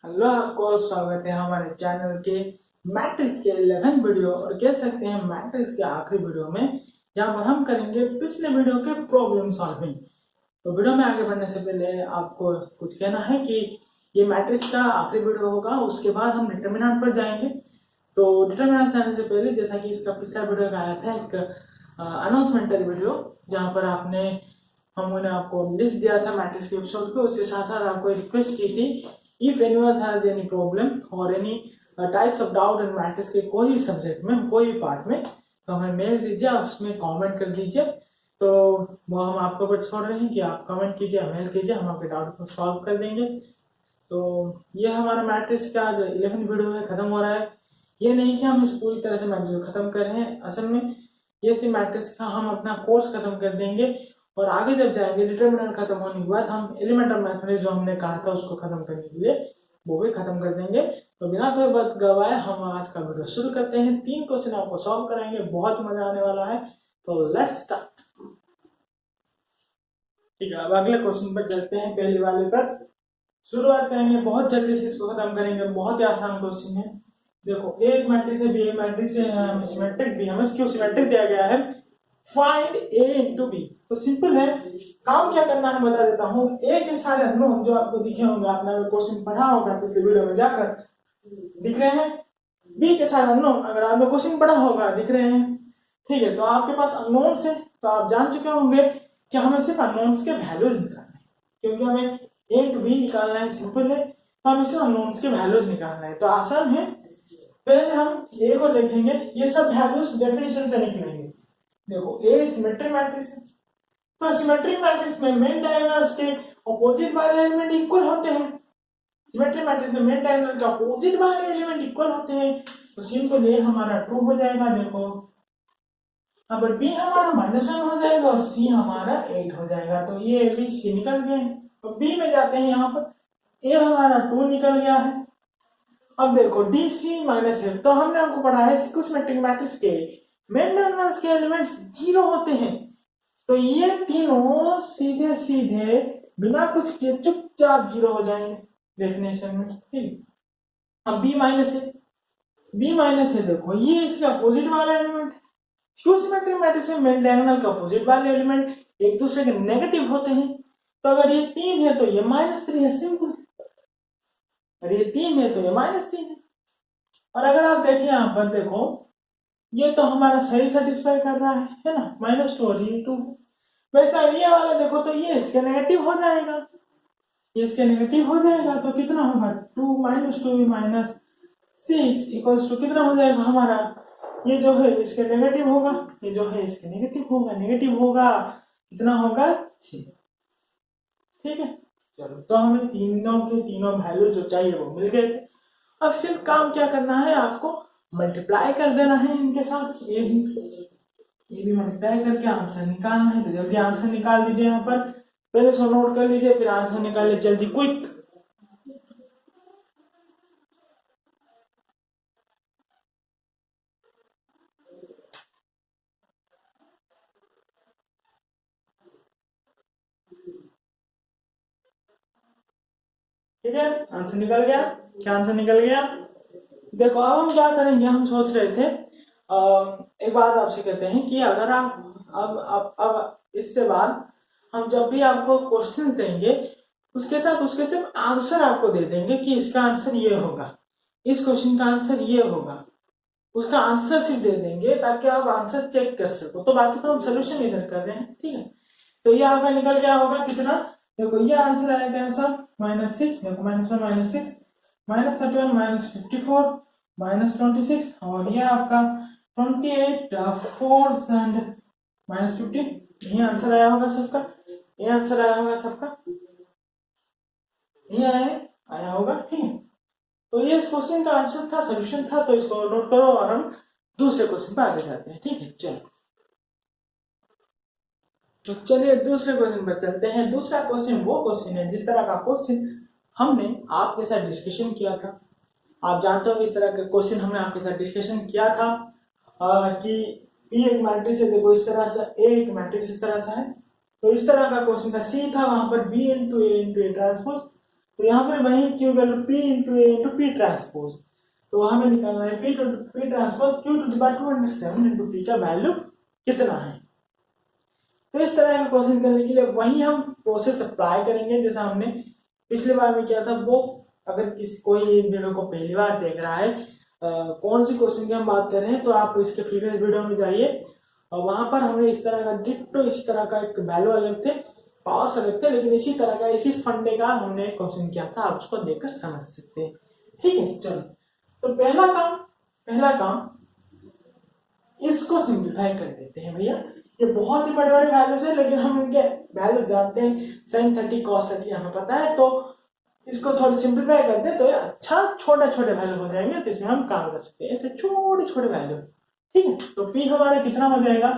Hello, आपको स्वागत है हमारे चैनल के मैट्रिक्स के 11 वीडियो और कह सकते हैं मैट्रिक्स के आखिरी वीडियो में, जहां पर हम करेंगे पिछले वीडियो के प्रॉब्लम सॉल्विंग। तो वीडियो में आगे बढ़ने से पहले आपको कुछ कहना है कि ये मैट्रिक्स का आखिरी वीडियो होगा, उसके बाद हम डिटर्मिनेंट पर जाएंगे। तो डिटर्मिनेंट से आने से पहले, जैसा कि इसका पिछला वीडियो का आया था एक अनाउंसमेंटरी वीडियो, जहाँ पर हमने आपको लिस्ट दिया था मैट्रिक्स के एपिसोड को, उसके साथ साथ आपको रिक्वेस्ट की थी if anyone has any problem और any types of doubt in matrix के कोई भी सब्जेक्ट में, कोई भी पार्ट में, तो हमें मेल दीजिए, उसमें कमेंट कर दीजिए। तो वो हम आपको ऊपर छोड़ रहे हैं कि आप कमेंट कीजिए, मेल कीजिए, हम आपके डाउट को सॉल्व कर देंगे। तो ये हमारा मैट्रिक्स का जो 11 वीडियो है खत्म हो रहा है। ये नहीं कि हम इस पूरी तरह से मैट्रिक्स को खत्म कर रहे हैं, असल में ये सी मैट्रिक्स का हम अपना कोर्स खत्म कर देंगे और आगे जब जाएंगे डिटर्मिनेंट खत्म होने के बाद हम एलिमेंट ऑफ मैथमेटिक्स जो हमने कहा था उसको खत्म करने के लिए वो भी खत्म कर देंगे। तो बिना कोई बात गवाए हम आज का वीडियो शुरू करते हैं। 3 क्वेश्चन आपको सॉल्व कराएंगे, बहुत मजा आने वाला है। तो लेट्स स्टार्ट। ठीक है, अब अगले क्वेश्चन पर चलते हैं। पहले वाले पर शुरुआत करेंगे, बहुत जल्दी से इसको खत्म करेंगे, बहुत ही आसान क्वेश्चन है। देखो, एक मैट्रिक्स है, बी मैट्रिक्स है, सिमेट्रिक भी, हमें क्यों सिमेट्रिक दिया गया है, फाइंड ए इनटू बी। तो सिंपल है, काम क्या करना है बता देता हूँ। ए के सारे अननोन जो आपको दिखे होंगे, आपने अगर क्वेश्चन पढ़ा होगा पिछले वीडियो में जाकर, दिख रहे हैं। बी के सारे अननोन अगर आपने क्वेश्चन पढ़ा होगा, दिख रहे हैं। ठीक है, तो आपके पास अननोन्स है, तो आप जान चुके होंगे कि हमें सिर्फ अननोन्स के वैल्यूज निकालना है, क्योंकि हमें ए टू बी निकालना है। सिंपल है, तो हमें सिर्फ अननोन्स के वैल्यूज निकालना है, तो आसान है। पहले हम ए को देखेंगे, ये सब वैल्यूज डेफिनेशन से निकलेंगे। देखो, ए सिमेट्रिक मैट्रिक्स है, तो सिमेट्रिक मैट्रिक्स में मेन डायगोनल्स के ऑपोजिट वाले एलिमेंट इक्वल होते हैं। सिमेट्रिक मैट्रिक्स में मेन डायगोनल के ऑपोजिट वाले एलिमेंट इक्वल होते हैं, तो सिंपल ए हमारा ट्रू हो जाएगा। देखो, अब बी हमारा -1 हो जाएगा और सी हमारा 8 हो जाएगा। तो ये बी सी निकल गए। तो बी में जाते हैं, यहाँ पर ए हमारा 2 निकल गया है। अब देखो डी सी -8, तो हमने आपको पढ़ा है सिमेट्रिक मैट्रिक्स के मेन डायगोनल्स के एलिमेंट्स 0 होते हैं। तो ये तीनों सीधे सीधे बिना कुछ किए चुपचाप 0 हो जाएंगे डेफिनेशन में। ठीक, अब बी माइनस है, देखो ये इसके अपोजिट वाला एलिमेंट है। सिमेट्रिक मैट्रिक्स में मेन डायगोनल के अपोजिट वाले एलिमेंट एक दूसरे के नेगेटिव होते हैं। तो अगर ये 3 है तो ये -3 है, सिंपल। अगर ये 3 है तो ये -3 है। और अगर आप देखें यहाँ पर, देखो ये तो हमारा सही सेटिस्फाई कर रहा है ना, -2 और ये 2। वैसा ये वाला देखो, तो ये इसके नेगेटिव हो जाएगा, ये इसके नेगेटिव हो जाएगा। तो कितना होगा, 2 -2 -6 इक्वल्स टू कितना हो जाएगा हमारा, ये जो है इसके नेगेटिव होगा, ये जो है इसके नेगेटिव होगा कितना होगा, 6। ठीक है, चलो, तो हमें तीनों के तीनों वैल्यू जो चाहिए वो मिल गए थे। अब सिर्फ काम क्या करना है, आपको मल्टीप्लाई कर देना है इनके साथ। ये भी मल्टीप्लाई करके आंसर निकालना है। तो जल्दी आंसर निकाल दीजिए। यहाँ पर पहले इसको नोट कर लीजिए, फिर आंसर निकालिए जल्दी, क्विक। ठीक है, आंसर निकल गया। क्या आंसर निकल गया? देखो, अब हम क्या करेंगे, हम सोच रहे थे एक बात आपसे कहते हैं कि अगर आप अब इससे बाद हम जब भी आपको क्वेश्चंस देंगे, उसके साथ उसके सिर्फ आंसर आपको दे देंगे कि इसका आंसर ये होगा, इस क्वेश्चन का आंसर ये होगा, उसका आंसर सिर्फ दे देंगे ताकि आप आंसर चेक कर सको। तो बाकी तो हम सोल्यूशन इधर कर रहे हैं। ठीक है, तो ये आपका निकल गया होगा कितना, देखो ये आंसर आएगा ऐसा -6, देखो -1 -6 -31 -54 -26 और ये आपका 28 4 एंड -15। ये आंसर आया होगा सबका, ये आंसर आया होगा सबका, ये आया होगा। ठीक है, तो ये इस क्वेश्चन का आंसर था, सोल्यूशन था। तो इसको नोट करो और हम दूसरे क्वेश्चन पे आगे जाते हैं। ठीक है, चलो, तो चलिए दूसरे क्वेश्चन पर चलते हैं। दूसरा क्वेश्चन वो क्वेश्चन है जिस तरह का क्वेश्चन हमने आपके साथ डिस्कशन किया था। आप जानते हो इस तरह का क्वेश्चन हमने आपके साथ डिस्कशन किया था कि पी एक मैट्रिक्स है, देखो इस तरह से, ए एक मैट्रिक्स इस तरह से है। तो इस तरह का क्वेश्चन था, सी था, वहां पर बी इंटू ए ट्रांसपोज। तो यहाँ पर वही क्यू का P into A into P transpose, तो हमें निकालना है P transpose Q to the power 207 into P का वैल्यू कितना है। तो इस तरह का क्वेश्चन करने के लिए वही हम प्रोसेस अप्लाई करेंगे जैसा हमने पिछली बार में किया था। वो अगर कोई वीडियो को पहली बार देख रहा है कौन सी क्वेश्चन की हम बात कर रहे हैं, तो आप इसके प्रीवियस वीडियो में जाइए और वहां पर हमने इस तरह का डिट्टो इसी तरह का एक वैल्यू अलग थे, पावर्स अलग थे, लेकिन इसी तरह का इसी फंडे का हमने क्वेश्चन किया था, आप उसको देखकर समझ सकते हैं। ठीक है, चलो तो पहला काम इसको सिंप्लीफाई कर देते हैं भैया। ये बहुत ही बड़े बड़े वैल्यूज है लेकिन हम इनके वैल्यू जानते हैं, sin 30 cos 30 हमें पता है, तो इसको थोड़ी सिंप्लीफाई करते हैं तो अच्छा छोटे छोटे वैल्यू हो जाएंगे, तो इसमें हम काम कर सकते हैं ऐसे छोटे छोटे वैल्यू। ठीक है, तो p हमारा कितना हो जाएगा,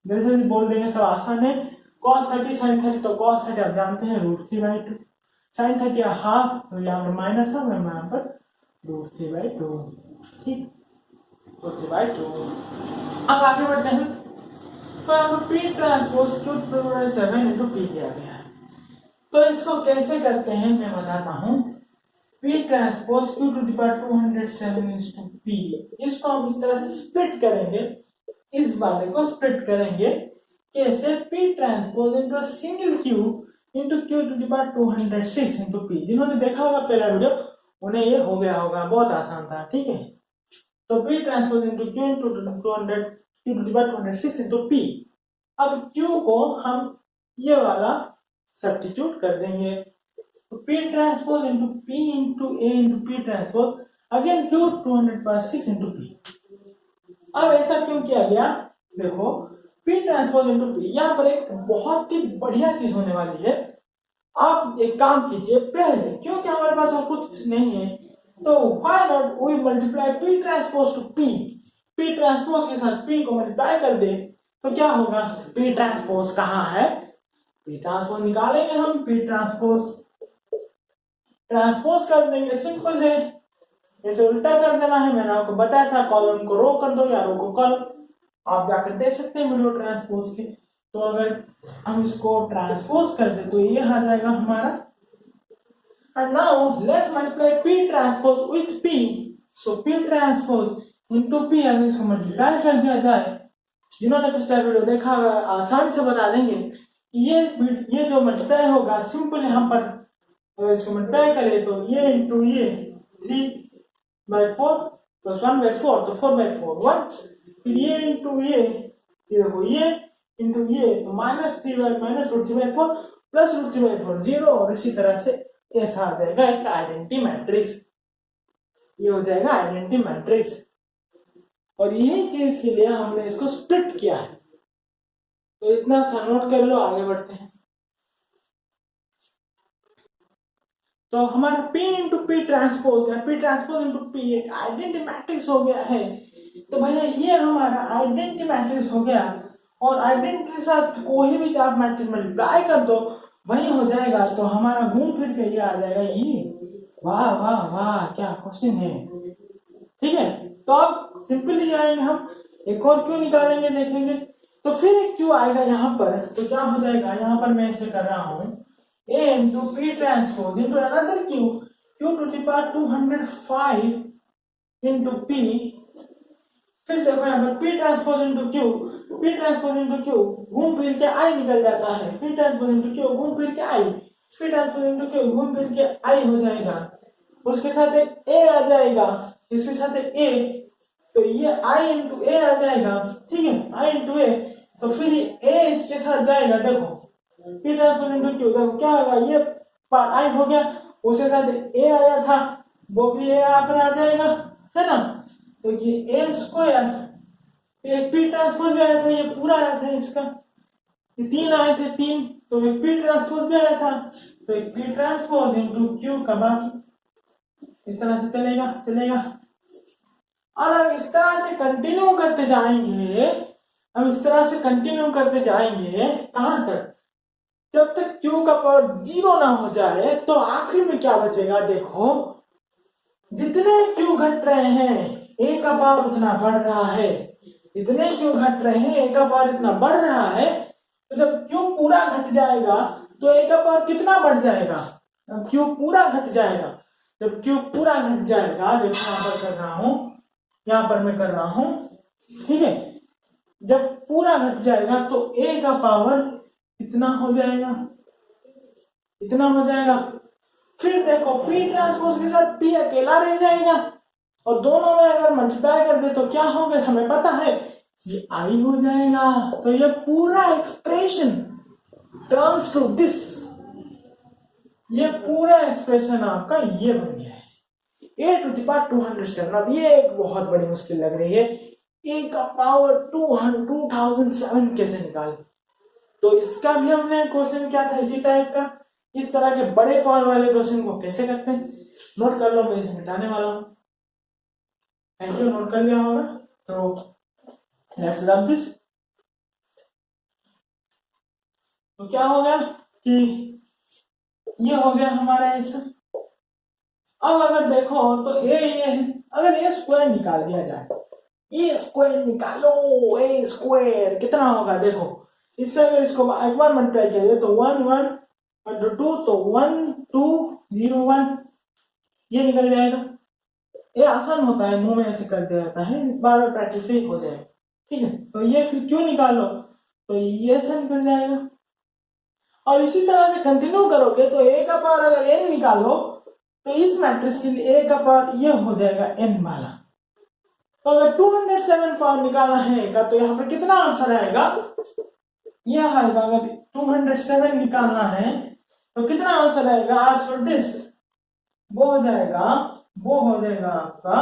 जल्दी बोल देंगे, सब आसान है। cos 30 sin 30, तो cos 30 आप जानते हैं √3/2, sin 30 हाफ, तो यहाँ पर माइनस है, यहाँ पर √3/2। ठीक, तो 3/2। अब आगे बढ़ते हैं, तो यहाँ पर p transpose Q7 into p दिया गया है, तो इसको कैसे करते हैं मैं बताता हूँ। p transpose Q to the power 207 into p, इसको हम इस तरह से स्प्लिट करेंगे, इस वाले को स्प्लिट करेंगे कैसे, p transpose into single q into Q to the power 206 into p। जिन्होंने देखा होगा पहला वीडियो उन्हें ये हो गया होगा, बहुत आसान था। ठीक है, तो p transpose into Q into 206 into p। अब q को हम ये वाला सब्स्टिट्यूट कर देंगे, तो p transpose into p into a into p transpose again q 206 into p। अब ऐसा क्यों किया गया, देखो p ट्रांसपोज इंटू p, यहाँ पर एक बहुत ही बढ़िया चीज होने वाली है। आप एक काम कीजिए, पहले क्योंकि हमारे पास और कुछ नहीं है, तो why not we multiply p transpose to p, p transpose के साथ p को मल्टीप्लाई कर दे, तो क्या होगा, p ट्रांसपोज कहाँ है, p ट्रांसपोज निकालेंगे हम, p ट्रांसपोज कर देंगे, सिंपल है, इसे उल्टा कर देना है, मैंने आपको बताया था, कॉलम को रो कर दो या रो को कॉलम, आप जाकर देख सकते हैं वीडियो ट्रांसपोज के। तो अगर हम इसको ट्रांसपोज कर दे तो ये आ जाएगा हमारा, and now let's multiply p transpose with p, so p transpose into p, अगर इसको मल्टीप्लाई कर दिया जाए, जिन्होंने पिछला वीडियो देखा आसानी से बता देंगे कि ये जो मल्टीप्लाई होगा सिंपल, यहाँ पर अगर इसको मल्टीप्लाई करें तो ये इंटू ये 3/4 प्लस 1/4, तो 4/4 1, फिर ये इंटू ये देखो ये इंटू ये, तो -3/-√3/4 प्लस √3/4 0, और इसी तरह से ऐसा आ जाएगा एक आइडेंटिटी मैट्रिक्स, ये हो जाएगा आइडेंटिटी मैट्रिक्स। और यही चीज के लिए हमने इसको स्प्लिट किया है, तो इतना सा नोट कर लो, आगे बढ़ते हैं। तो हमारा p इंटू पी ट्रांसपोज या p ट्रांसपोज इंटू p एक आइडेंटिटी मैट्रिक्स हो गया है। तो भैया ये हमारा आइडेंटिटी मैट्रिक्स हो गया, और आइडेंटिटी के साथ कोई भी आप मैट्रिक्स मल्टीप्लाई कर दो वही हो जाएगा, तो हमारा घूम फिर के ये आ जाएगा ये। वाह वाह वाह, क्या क्वेश्चन है। ठीक है, तो अब सिंपली जाएंगे हम, एक और क्यू निकालेंगे, देखेंगे, तो फिर एक क्यू आएगा यहाँ पर, तो क्या हो जाएगा, यहाँ पर मैं इसे कर रहा हूँ a into P transpose into another Q to the power 205 into p। फिर देखो यहाँ पर p transpose into Q, p transpose into Q घूम फिर के i निकल जाता है, p ट्रांसपोज इंटू क्यू घूम फिर के i, p transpose into Q घूम फिर के i हो जाएगा, उसके साथ एक a आ जाएगा, इसके साथ एक a, तो ये i इंटू a आ जाएगा। ठीक है, i इंटू a, तो फिर ये a इसके साथ जाएगा, देखो p ट्रांसपोज इंटू क्यू, देखो क्या होगा, ये पार्ट i हो गया, उसके साथ a आया था, वो भी a यहाँ पर आ जाएगा, है ना, तो ये a स्क्वायर, एक p ट्रांसपोज भी आया था, ये पूरा आया था इसका, ये 3 आए थे 3, तो एक p ट्रांसपोज भी आया था, तो एक p ट्रांसपोज इंटू क्यू का बाकी, इस तरह से चलेगा। और हम इस तरह से कंटिन्यू करते जाएंगे, कहां तक, जब तक q का पावर 0 ना हो जाए, तो आखिर में क्या बचेगा, देखो जितने q घट रहे हैं a का पावर उतना बढ़ रहा है, जितने q घट रहे हैं a का पावर इतना बढ़ रहा है, तो जब q पूरा घट जाएगा तो a का पावर कितना बढ़ जाएगा, क्यूब पूरा घट जाएगा, जब क्यूब पूरा घट जाएगा, देखो यहाँ पर कर रहा हूं, यहाँ पर मैं कर रहा हूं, ठीक है, जब पूरा घट जाएगा तो a का पावर इतना हो जाएगा, इतना हो जाएगा। फिर देखो p ट्रांसपोज के साथ p अकेला रह जाएगा, और दोनों में अगर मल्टीप्लाई कर दे तो क्या होगा हमें पता है, ये i हो जाएगा। तो ये पूरा एक्सप्रेशन टर्न्स टू दिस, ये पूरा एक्सप्रेशन आपका ये बन गया है a टू द पावर 207। अब ये एक बहुत बड़ी मुश्किल लग रही है, a का पावर 2007 कैसे निकाले। तो इसका भी हमने क्वेश्चन क्या था इसी टाइप का, इस तरह के बड़े पावर वाले क्वेश्चन को कैसे करते हैं नोट कर लो, मैं इसे मिटाने वाला हूं। थैंक यू, नोट कर लिया होगा। तो लेट्स रन दिस। तो क्या हो गया कि ये हो गया हमारा ऐसा। अब अगर देखो तो ये है, अगर ये स्क्वायर निकाल दिया जाए, ये स्क्वायर निकालो, ए स्क्वायर कितना होगा देखो, इससे अगर इसको एक बार मल्टीप्लाई किया जाए तो 1 1 और 2 तो 1 2 0 1 ये निकल जाएगा। ये आसान होता है, मुंह में ऐसे कर दिया जाता है, बार बार प्रैक्टिस से हो जाएगा, ठीक है। तो ये फिर क्यों निकालो, तो ये से निकल जाएगा। और इसी तरह से कंटिन्यू करोगे तो a का पावर अगर n निकालो तो इस मैट्रिक्स के लिए a का पावर ये हो जाएगा n वाला। तो अगर 207 पावर निकालना है का तो यहाँ पर कितना आंसर आएगा, यह आएगा, अगर 207 निकालना है तो कितना आंसर आएगा, आज फॉर दिस वो हो जाएगा आपका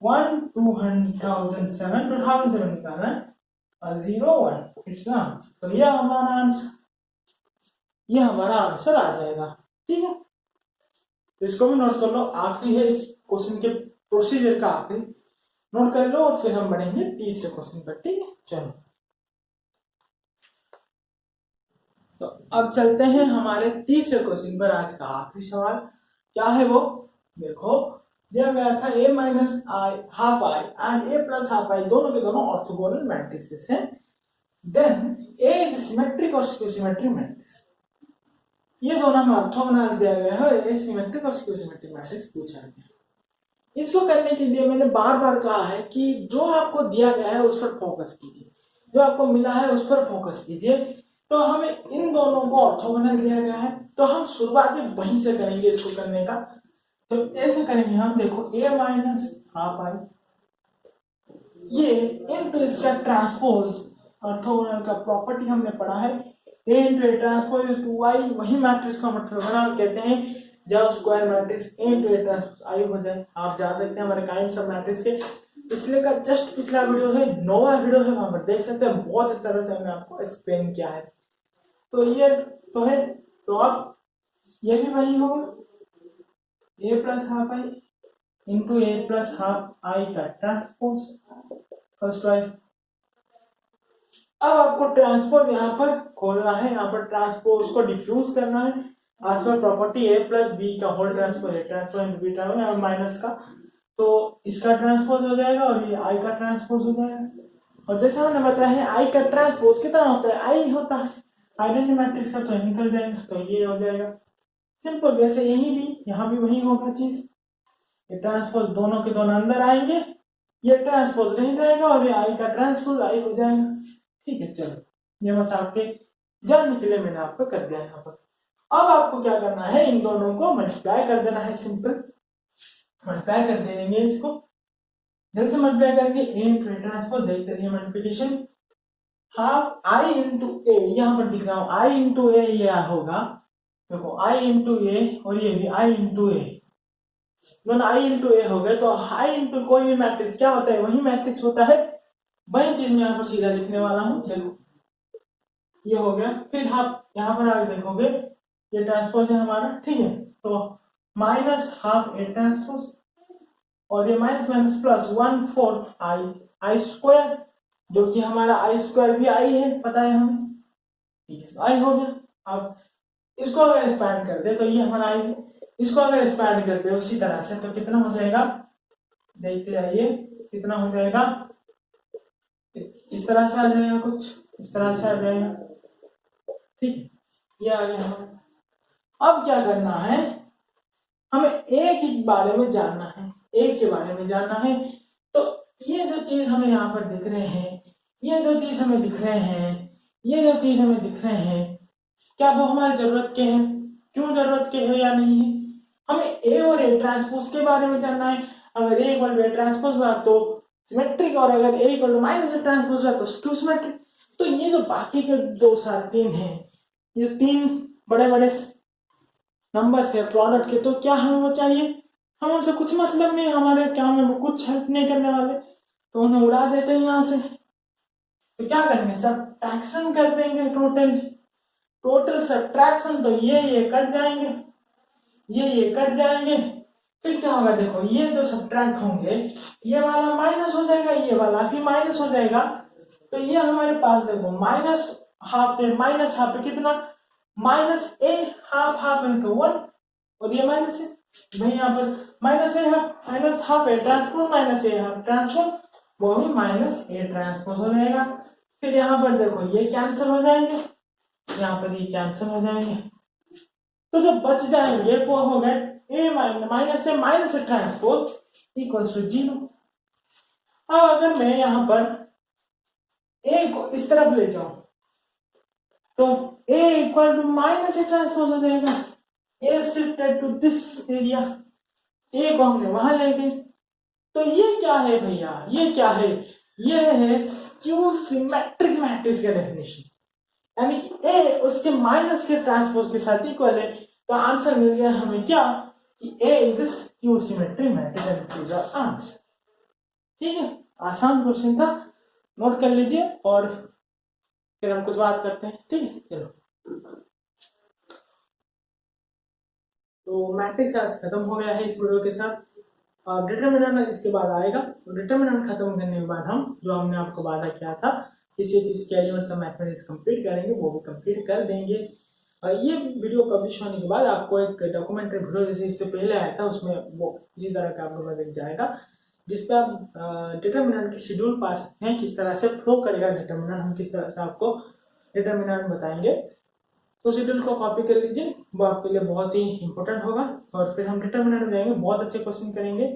2007 निकालना है और 0 1 इट्स आंसर। तो यह हमारा आंसर, यह हमारा आंसर आ जाएगा, ठीक है। तो इसको भी नोट कर लो, आखिरी है इस क्वेश्चन के प्रोसीजर का आखिरी, नोट कर लो और फिर हम बढ़ेंगे तीसरे क्वेश्चन पर, ठीक है। चलो तो अब चलते हैं हमारे तीसरे क्वेश्चन पर। आज का आखिरी सवाल क्या है वो देखो, दिया गया था a minus I half I and a plus half I दोनों के दोनों ऑर्थोगोनल मैट्रिक्सेस हैं, देन a इज सिमेट्रिक और स्क्यू सिमेट्रिक मैट्रिक्स। ये दोनों में ऑर्थोगोनल दिया गया है, a सिमेट्रिक और स्क्यू सिमेट्रिक मैट्रिक्स पूछा गया। इसको करने के लिए मैंने बार बार कहा है कि जो आपको दिया गया है उस पर फोकस कीजिए, जो आपको मिला है उस पर फोकस कीजिए। तो हमें इन दोनों को ऑर्थोगोनल दिया गया है, तो हम शुरुआत में वहीं से करेंगे इसको करने का। तो ऐसे करेंगे हम, देखो a माइनस हाफ आई ये इनटू इसका ट्रांसपोज, ऑर्थोगोनल का प्रॉपर्टी हमने पढ़ा है, a into A transpose is to y, वही मैट्रिक्स को हम ऑर्थोगोनल कहते हैं जब square matrix a into A transpose I हो जाए। आप जा सकते हैं हमारे काइंड्स ऑफ मैट्रिक्स के पिछले का जस्ट पिछला वीडियो है, 9वां वीडियो है, वहां पर देख सकते हैं, बहुत इस तरह से हमने आपको एक्सप्लेन किया है। तो ये तो है, तो अब ये भी वही होगा, a plus half I into A plus half I का ट्रांसपोज फर्स्ट वाइफ। अब आपको ट्रांसपोज यहाँ पर खोलना है, यहाँ पर ट्रांसपोज को डिफ्यूज करना है आज पर प्रॉपर्टी a प्लस बी का होल ट्रांसपोज है, transpose into B transpose minus का, तो इसका ट्रांसपोज हो जाएगा और ये i का ट्रांसपोज हो जाएगा। और जैसे हमने बताया है i का ट्रांसपोज कितना होता है, i होता है, आइडेंटिटी मैट्रिक्स का तो निकल जाएगा, तो ये हो जाएगा सिंपल। वैसे यही भी यहाँ भी वही होगा चीज, ये ट्रांसपोज दोनों के दोनों अंदर आएंगे, ये ट्रांसपोज रह जाएगा और ये आई का ट्रांसपोज आई हो जाएगा, ठीक है। चलो ये बस आपके जानने के लिए मैंने आपको कर दिया यहाँ पर। अब आपको क्या करना है, इन दोनों को मल्टीप्लाई कर देना है, सिंपल मल्टीप्लाई कर देंगे इसको, जैसे मल्टीप्लाई करके a इंटू ए ट्रांसपोज देखते रहिए मल्टीप्लिकेशन, हाफ आई इंटू ए, यहाँ पर दिख रहा हूँ आई इंटू ए, ये होगा देखो आई इंटू ए और ये भी आई इंटू ए, दोनों आई इंटू ए हो गए। तो आई इंटू कोई भी मैट्रिक्स क्या होता है, वही मैट्रिक्स होता है, वही चीज मैं यहाँ पर सीधा लिखने वाला हूँ। देखो ये हो गया, फिर आप यहाँ पर आगे देखोगे ये ट्रांसपोज है हमारा, ठीक है। तो माइनस हाफ ए ट्रांसपोज और ये माइनस माइनस प्लस 1/4 आई आई स्क्वायर, जो कि हमारा आई स्क्वायर भी आई है, पता है हमें, ठीक है, आई हो गया। अब इसको अगर एक्सपैंड कर दे तो ये हमारा आई है, इसको अगर एक्सपैंड कर दे उसी तरह से तो कितना हो जाएगा, देखते जाइए कितना हो जाएगा, इस तरह से आ जाएगा, कुछ इस तरह से आ जाएगा, ठीक है, ये आ गया हमारा। अब क्या करना है, हमें ए के बारे में जानना है, ए के बारे में जानना है। तो ये जो चीज हमें यहाँ पर दिख रहे हैं, ये जो चीज हमें दिख रहे हैं, ये जो चीज हमें दिख रहे हैं, क्या वो हमारी जरूरत के हैं? क्यों जरूरत के है या नहीं है? हमें ए और ए ट्रांसपोज के बारे में जानना है। अगर A equal to A transpose हुआ तो सिमेट्रिक, और अगर A equal to minus A transpose हुआ तो स्क्यू सिमेट्रिक। तो ये जो बाकी के 2 सारे 3 हैं, ये 3 बड़े बड़े नंबर्स है प्रोडक्ट के, तो क्या हमें वो चाहिए? हम उनसे कुछ मतलब नहीं, हमारे क्या में वो कुछ हेल्प नहीं करने वाले, तो उन्हें उड़ा देते हैं यहाँ से। तो क्या करेंगे? सब्ट्रैक्शन कर देंगे, टोटल सब्ट्रैक्शन। तो ये कट जाएंगे, ये कट जाएंगे, फिर क्या होगा? देखो ये जो सब्ट्रैक्ट होंगे, ये वाला माइनस हो जाएगा, ये वाला भी माइनस हो जाएगा। तो ये हमारे पास देखो माइनस हाफ पे माइनस हाफ पे कितना? माइनस ए हाफ, हाफ इनटू 1, और ये माइनस है भाई, यहाँ पर minus A transpose minus A half transpose, वो भी माइनस ए ट्रांसपोज हो जाएगा। फिर यहाँ पर देखो ये कैंसिल हो जाएंगे, यहाँ पर ये कैंसिल हो जाएंगे, तो जो बच जाएंगे वो हो गए A minus A transpose equals to 0। अब अगर मैं यहाँ पर ए को इस तरफ ले जाऊं तो A equal to minus A transpose हो जाएगा। A shifted to this area, A को हमने वहां ले गए। तो ये क्या है भैया? ये क्या है? ये है स्क्यू सिमेट्रिक मैट्रिक्स का डेफिनेशन, यानी कि ए उसके माइनस के ट्रांसपोज के साथ इक्वल है। तो आंसर मिल गया हमें क्या? कि A is the skew symmetric matrix and is our answer. ठीक है, आसान क्वेश्चन था, नोट कर लीजिए और फिर हम कुछ बात करते हैं। ठीक है, चलो। तो मैट्रिक्स आज खत्म हो गया है इस वीडियो के साथ। डिटरमिनेंट इसके बाद आएगा, तो डिटरमिनेंट खत्म करने के बाद हम जो हमने आपको वादा किया था किसी चीज के एलिमेंट्स ऑफ मैथमेटिक्स कंप्लीट करेंगे, वो भी कंप्लीट कर देंगे। और ये वीडियो पब्लिश होने के बाद आपको एक डॉक्यूमेंट्री वीडियो जैसे इससे पहले आया था, उसमें वो इसी तरह का आपको दिख जाएगा, जिसपे आप डिटरमिनेंट की शेड्यूल पा सकते हैं, किस तरह से फ्लो करेगा डिटरमिनेंट, हम किस तरह से आपको डिटरमिनेंट बताएंगे। तो शेड्यूल को कॉपी कर लीजिए, वो आपके लिए बहुत ही इंपॉर्टेंट होगा। और फिर हम डिटरमिनेंट जाएंगे, बहुत अच्छे क्वेश्चन करेंगे।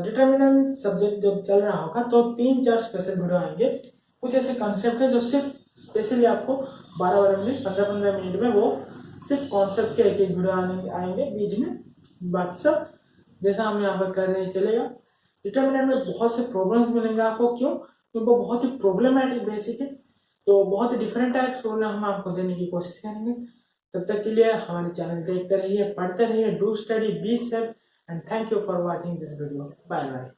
डिटरमिनेंट सब्जेक्ट जब चल रहा होगा तो 3-4 स्पेशल वीडियो आएंगे। कुछ ऐसे कॉन्सेप्ट है जो सिर्फ स्पेशली आपको 12-12 मिनट 15-15 मिनट में वो सिर्फ कॉन्सेप्ट के एक वीडियो आएंगे बीच में, बाकी सब जैसा हम यहाँ पर कर रहे हैं चलेगा। डिटरमिनेंट में बहुत से प्रॉब्लम्स मिलेंगे आपको, क्यों? क्योंकि वो बहुत ही प्रॉब्लमैटिक बेसिक है, तो बहुत ही डिफरेंट टाइप्स प्रॉब्लम हम आपको देने की कोशिश करेंगे। तब तक के लिए हमारे चैनल देखते रहिए, पढ़ते रहिए, do study, be safe, and thank you for watching this video. Bye bye.